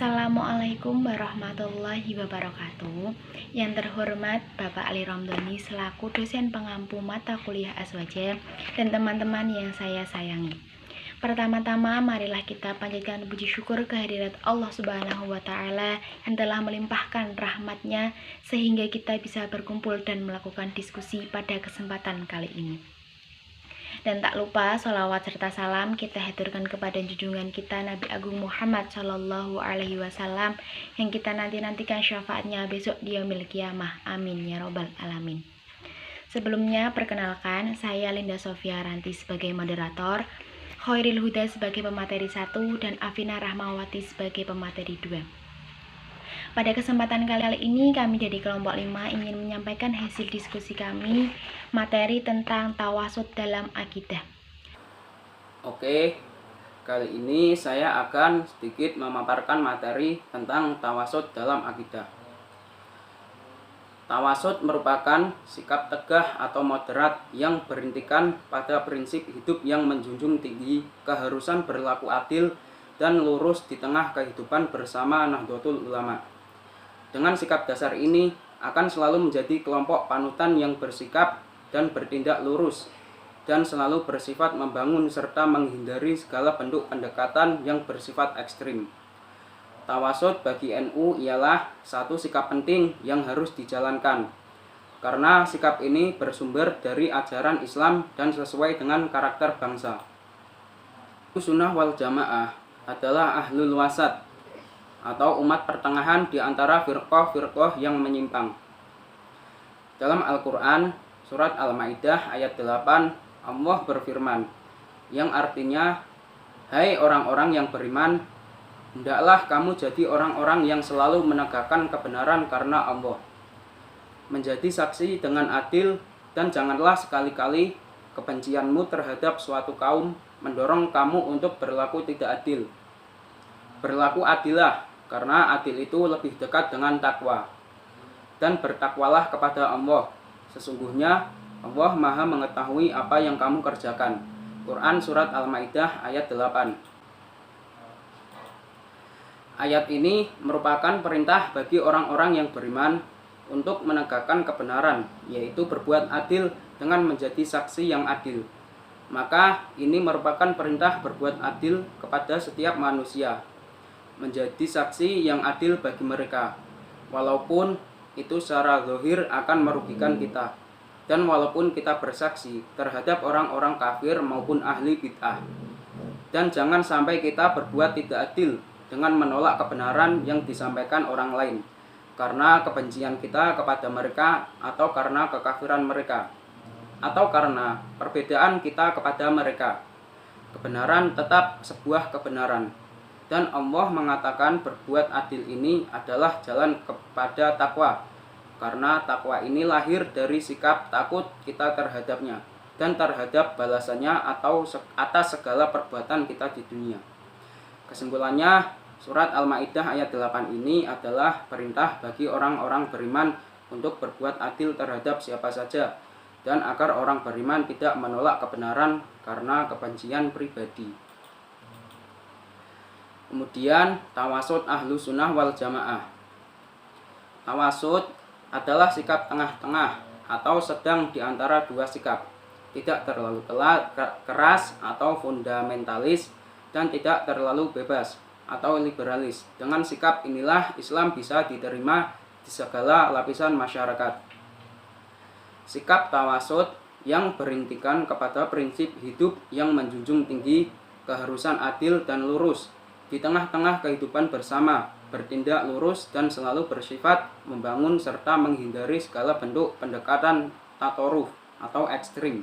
Assalamualaikum warahmatullahi wabarakatuh. Yang terhormat Bapak Ali Romdoni selaku dosen pengampu mata kuliah Aswaja dan teman-teman yang saya sayangi. Pertama-tama marilah kita panjatkan puji syukur kehadirat Allah Subhanahu wa Ta'ala yang telah melimpahkan rahmatnya sehingga kita bisa berkumpul dan melakukan diskusi pada kesempatan kali ini. Dan tak lupa sholawat serta salam kita haturkan kepada junjungan kita Nabi Agung Muhammad Shallallahu Alaihi Wasallam yang kita nantikan syafaatnya besok di yaumil qiyamah. Amin ya robbal alamin. Sebelumnya perkenalkan, saya Linda Sofia Ranti sebagai moderator, Khairil Huda sebagai pemateri 1 dan Afina Rahmawati sebagai pemateri 2. Pada kesempatan kali ini kami dari kelompok 5 ingin menyampaikan hasil diskusi kami materi tentang tawasud dalam akidah. Oke, kali ini saya akan sedikit memaparkan materi tentang tawasud dalam akidah. Tawasud merupakan sikap tegah atau moderat yang berintikan pada prinsip hidup yang menjunjung tinggi keharusan berlaku adil dan lurus di tengah kehidupan bersama Nahdlatul Ulama. Dengan sikap dasar ini akan selalu menjadi kelompok panutan yang bersikap dan bertindak lurus dan selalu bersifat membangun serta menghindari segala bentuk pendekatan yang bersifat ekstrim. Tawasud bagi NU ialah satu sikap penting yang harus dijalankan karena sikap ini bersumber dari ajaran Islam dan sesuai dengan karakter bangsa. Sunnah wal Jamaah adalah ahlul wasat atau umat pertengahan di antara firqah-firqah yang menyimpang. Dalam Al-Quran, surat Al-Ma'idah ayat 8, Allah berfirman, yang artinya, hai orang-orang yang beriman, hendaklah kamu jadi orang-orang yang selalu menegakkan kebenaran karena Allah, menjadi saksi dengan adil, dan janganlah sekali-kali kebencianmu terhadap suatu kaum mendorong kamu untuk berlaku tidak adil. Berlaku adillah, karena adil itu lebih dekat dengan takwa. Dan bertakwalah kepada Allah. Sesungguhnya Allah Maha mengetahui apa yang kamu kerjakan. Quran Surat Al-Ma'idah ayat 8. Ayat ini merupakan perintah bagi orang-orang yang beriman untuk menegakkan kebenaran, yaitu berbuat adil dengan menjadi saksi yang adil. Maka ini merupakan perintah berbuat adil kepada setiap manusia, menjadi saksi yang adil bagi mereka, walaupun itu secara zahir akan merugikan kita, dan walaupun kita bersaksi terhadap orang-orang kafir maupun ahli bid'ah. Dan jangan sampai kita berbuat tidak adil dengan menolak kebenaran yang disampaikan orang lain, karena kebencian kita kepada mereka, atau karena kekafiran mereka, atau karena perbedaan kita kepada mereka. Kebenaran tetap sebuah kebenaran. Dan Allah mengatakan berbuat adil ini adalah jalan kepada takwa. Karena takwa ini lahir dari sikap takut kita terhadapnya dan terhadap balasannya atau atas segala perbuatan kita di dunia. Kesimpulannya, surat Al-Ma'idah ayat 8 ini adalah perintah bagi orang-orang beriman untuk berbuat adil terhadap siapa saja, dan agar orang beriman tidak menolak kebenaran karena kebencian pribadi. Kemudian tawasud ahlu sunnah wal jamaah. Tawasud adalah sikap tengah-tengah atau sedang di antara dua sikap, tidak terlalu keras atau fundamentalis dan tidak terlalu bebas atau liberalis. Dengan sikap inilah Islam bisa diterima di segala lapisan masyarakat. Sikap tawasud yang berintikan kepada prinsip hidup yang menjunjung tinggi keharusan adil dan lurus di tengah-tengah kehidupan bersama, bertindak lurus dan selalu bersifat membangun serta menghindari segala bentuk pendekatan tatoruf atau ekstrim.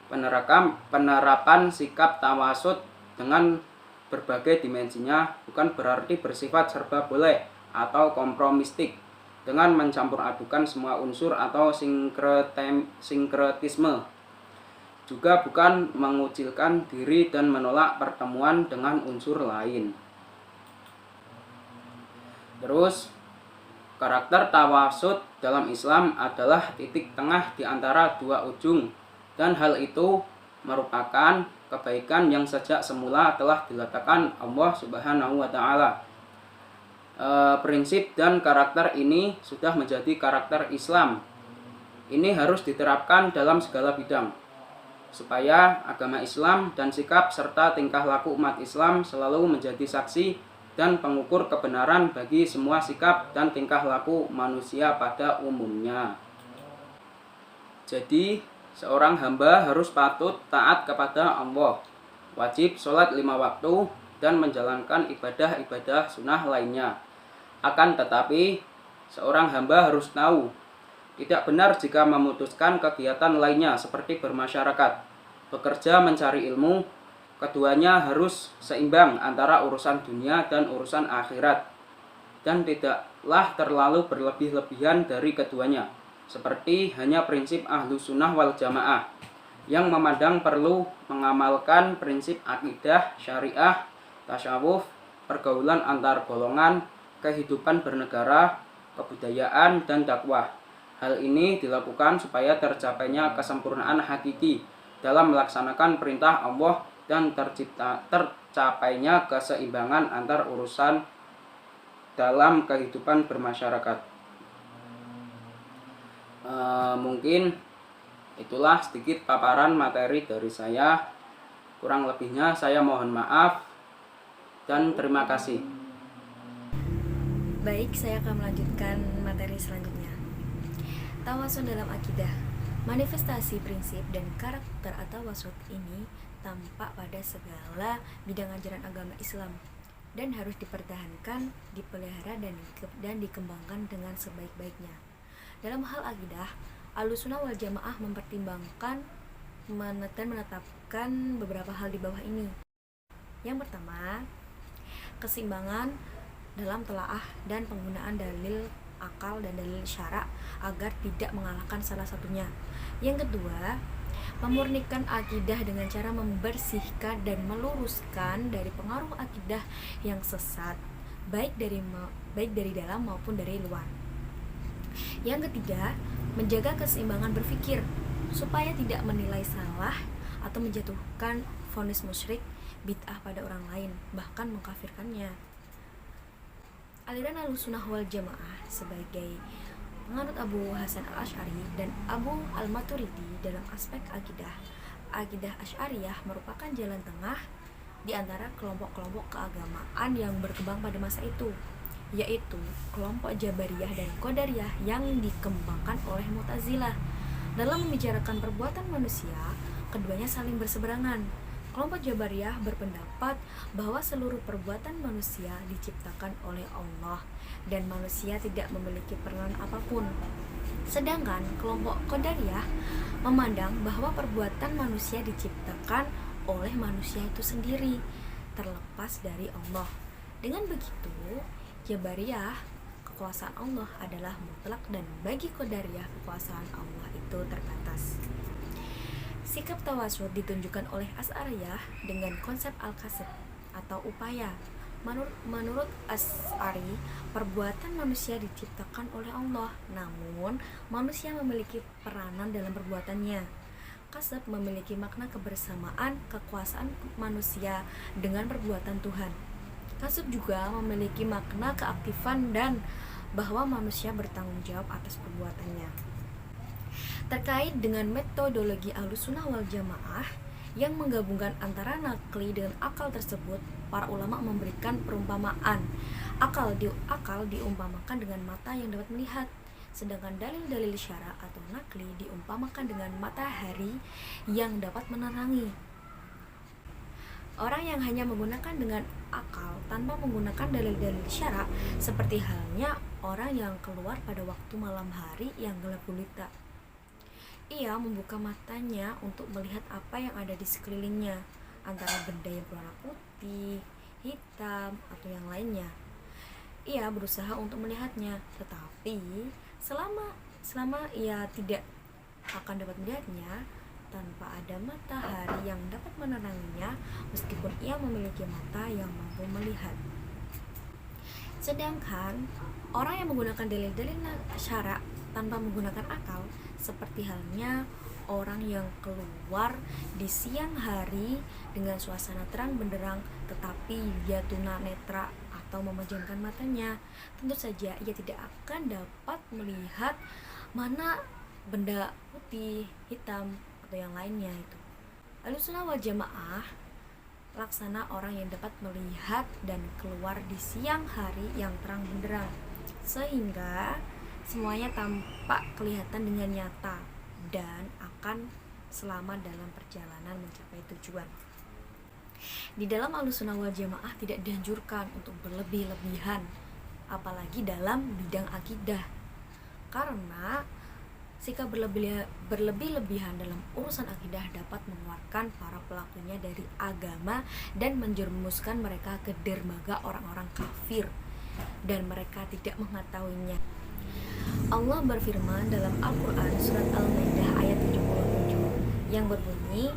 Penerapan sikap tawasud dengan berbagai dimensinya bukan berarti bersifat serba boleh atau kompromistik dengan mencampur adukan semua unsur atau sinkretisme. Juga bukan mengucilkan diri dan menolak pertemuan dengan unsur lain. Terus, karakter tawasud dalam Islam adalah titik tengah di antara dua ujung, dan hal itu merupakan kebaikan yang sejak semula telah diletakkan Allah Subhanahu wa Ta'ala. prinsip dan karakter ini sudah menjadi karakter Islam. Ini harus diterapkan dalam segala bidang, supaya agama Islam dan sikap serta tingkah laku umat Islam selalu menjadi saksi dan pengukur kebenaran bagi semua sikap dan tingkah laku manusia pada umumnya. Jadi, seorang hamba harus patut taat kepada Allah, wajib sholat 5 waktu, dan menjalankan ibadah-ibadah sunnah lainnya. Akan tetapi, seorang hamba harus tahu, tidak benar jika memutuskan kegiatan lainnya seperti bermasyarakat, bekerja mencari ilmu. Keduanya harus seimbang antara urusan dunia dan urusan akhirat, dan tidaklah terlalu berlebih-lebihan dari keduanya, seperti hanya prinsip ahlu sunnah wal jamaah yang memandang perlu mengamalkan prinsip akidah, syariah, tasawuf, pergaulan antar golongan, kehidupan bernegara, kebudayaan, dan dakwah. Hal ini dilakukan supaya tercapainya kesempurnaan hakiki dalam melaksanakan perintah Allah dan tercapainya keseimbangan antar urusan dalam kehidupan bermasyarakat. Mungkin itulah sedikit paparan materi dari saya. Kurang lebihnya saya mohon maaf dan terima kasih. Baik, saya akan melanjutkan materi selanjutnya. Tawasul dalam akidah. Manifestasi prinsip dan karakter at-tawasul ini tampak pada segala bidang ajaran agama Islam dan harus dipertahankan, dipelihara, dan dikembangkan dengan sebaik-baiknya. Dalam hal akidah, Ahlussunnah wal Jamaah mempertimbangkan dan menetapkan beberapa hal di bawah ini. Yang pertama, keseimbangan dalam telaah dan penggunaan dalil akal dan dalil syara agar tidak mengalahkan salah satunya. Yang kedua, memurnikan akidah dengan cara membersihkan dan meluruskan dari pengaruh akidah yang sesat, baik dari dalam maupun dari luar. Yang ketiga, menjaga keseimbangan berpikir supaya tidak menilai salah atau menjatuhkan vonis musyrik, bid'ah pada orang lain, bahkan mengkafirkannya. Aliran Ahlussunnah wal Jamaah sebagai penganut Abu Hasan al-Asy'ari dan Abu al-Maturidi dalam aspek akidah Asy'ariyah merupakan jalan tengah di antara kelompok-kelompok keagamaan yang berkembang pada masa itu, yaitu kelompok Jabariyah dan Qadariyah yang dikembangkan oleh Mu'tazilah. Dalam membicarakan perbuatan manusia, keduanya saling berseberangan. Kelompok Jabariyah berpendapat bahwa seluruh perbuatan manusia diciptakan oleh Allah dan manusia tidak memiliki peranan apapun. Sedangkan kelompok Qadariyah memandang bahwa perbuatan manusia diciptakan oleh manusia itu sendiri, terlepas dari Allah. Dengan begitu, Jabariyah, kekuasaan Allah adalah mutlak, dan bagi Qadariyah kekuasaan Allah itu terbatas. Sikap tawasul ditunjukkan oleh Asy'ariyah dengan konsep al-kasb atau upaya. Menurut Asy'ari, perbuatan manusia diciptakan oleh Allah, namun manusia memiliki peranan dalam perbuatannya. Kasb memiliki makna kebersamaan kekuasaan manusia dengan perbuatan Tuhan. Kasb juga memiliki makna keaktifan dan bahwa manusia bertanggung jawab atas perbuatannya. Terkait dengan metodologi Ahlussunnah wal Jamaah yang menggabungkan antara nakli dengan akal tersebut, para ulama memberikan perumpamaan. Akal diumpamakan dengan mata yang dapat melihat, sedangkan dalil-dalil syara atau nakli diumpamakan dengan matahari yang dapat menerangi. Orang yang hanya menggunakan dengan akal tanpa menggunakan dalil-dalil syara seperti halnya orang yang keluar pada waktu malam hari yang gelap gulita. Ia membuka matanya untuk melihat apa yang ada di sekelilingnya, antara benda yang berwarna putih, hitam, atau yang lainnya. Ia berusaha untuk melihatnya, tetapi selama ia tidak akan dapat melihatnya, tanpa ada matahari yang dapat meneranginya, meskipun ia memiliki mata yang mampu melihat. Sedangkan orang yang menggunakan dalil-dalil syara tanpa menggunakan akal, seperti halnya orang yang keluar di siang hari dengan suasana terang benderang, tetapi dia tunanetra atau memejamkan matanya, tentu saja ia tidak akan dapat melihat mana benda putih, hitam, atau yang lainnya itu. Ahlussunnah wal Jamaah laksana orang yang dapat melihat dan keluar di siang hari yang terang benderang, sehingga semuanya tampak kelihatan dengan nyata dan akan selamat dalam perjalanan mencapai tujuan. Di dalam Ahlussunnah wal Jamaah tidak dianjurkan untuk berlebih-lebihan, apalagi dalam bidang akidah, karena sikap berlebih-lebihan dalam urusan akidah dapat mengeluarkan para pelakunya dari agama dan menjerumuskan mereka ke dermaga orang-orang kafir, dan mereka tidak mengetahuinya. Allah berfirman dalam Al-Quran surat Al-Maidah ayat 77 yang berbunyi,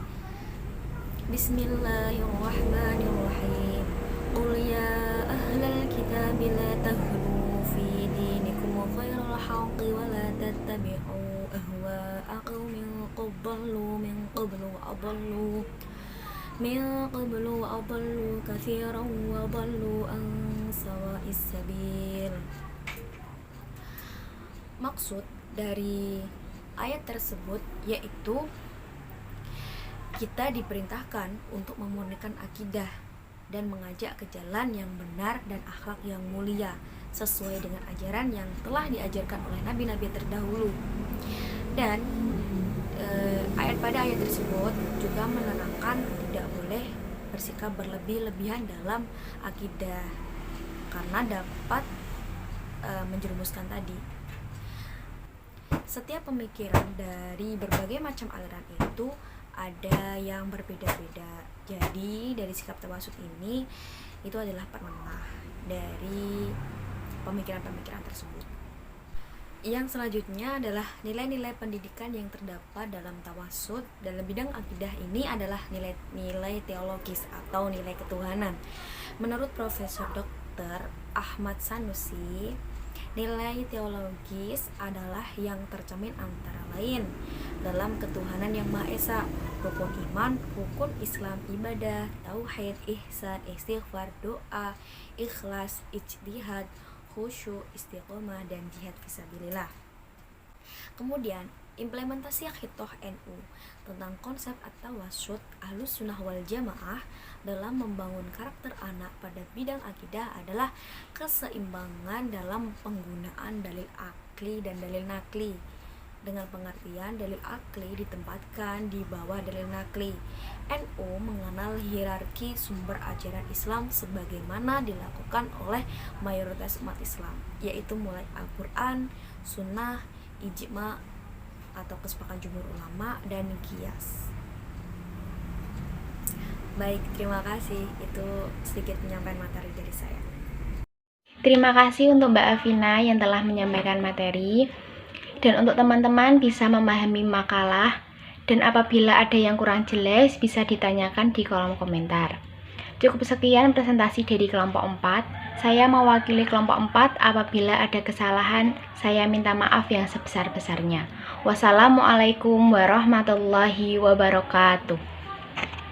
Bismillahirrahmanirrahim. Qul ya ahlal kitab la taghlu fi dinikum ghairal haqqi wa la tattabi'u ahwa'a qaumin qablu wa adallu katsiran wa dallu an sawa'is sabil. Maksud dari ayat tersebut yaitu kita diperintahkan untuk memurnikan akidah dan mengajak ke jalan yang benar dan akhlak yang mulia sesuai dengan ajaran yang telah diajarkan oleh nabi-nabi terdahulu. Dan pada ayat tersebut juga menerangkan tidak boleh bersikap berlebih-lebihan dalam akidah karena dapat menjerumuskan tadi. Setiap pemikiran dari berbagai macam aliran itu ada yang berbeda-beda. Jadi dari sikap tawasud ini itu adalah penengah dari pemikiran-pemikiran tersebut. Yang selanjutnya adalah nilai-nilai pendidikan yang terdapat dalam tawasud dalam bidang akidah ini adalah nilai-nilai teologis atau nilai ketuhanan. Menurut Profesor Dr. Ahmad Sanusi, nilai teologis adalah yang tercermin antara lain dalam ketuhanan yang Maha Esa, rukun iman, rukun Islam, ibadah, tauhid, ihsan, istighfar, doa, ikhlas, ijtihad, khusyuk, istiqomah, dan jihad fisabilillah. Kemudian implementasi Aqidah NU tentang konsep at-tawasud Ahlussunnah wal Jamaah dalam membangun karakter anak pada bidang akidah adalah keseimbangan dalam penggunaan dalil akli dan dalil nakli, dengan pengertian dalil akli ditempatkan di bawah dalil nakli. NU mengenal hierarki sumber ajaran Islam sebagaimana dilakukan oleh mayoritas umat Islam, yaitu mulai Al-Quran, Sunnah, Ijma atau kesepakatan jumhur ulama, dan Qiyas. Baik, terima kasih. Itu sedikit penyampaian materi dari saya. Terima kasih untuk Mbak Afina yang telah menyampaikan materi. Dan untuk teman-teman bisa memahami makalah, dan apabila ada yang kurang jelas bisa ditanyakan di kolom komentar. Cukup sekian presentasi dari kelompok 4. Saya mewakili kelompok 4. Apabila ada kesalahan, saya minta maaf yang sebesar-besarnya. Wassalamualaikum warahmatullahi wabarakatuh.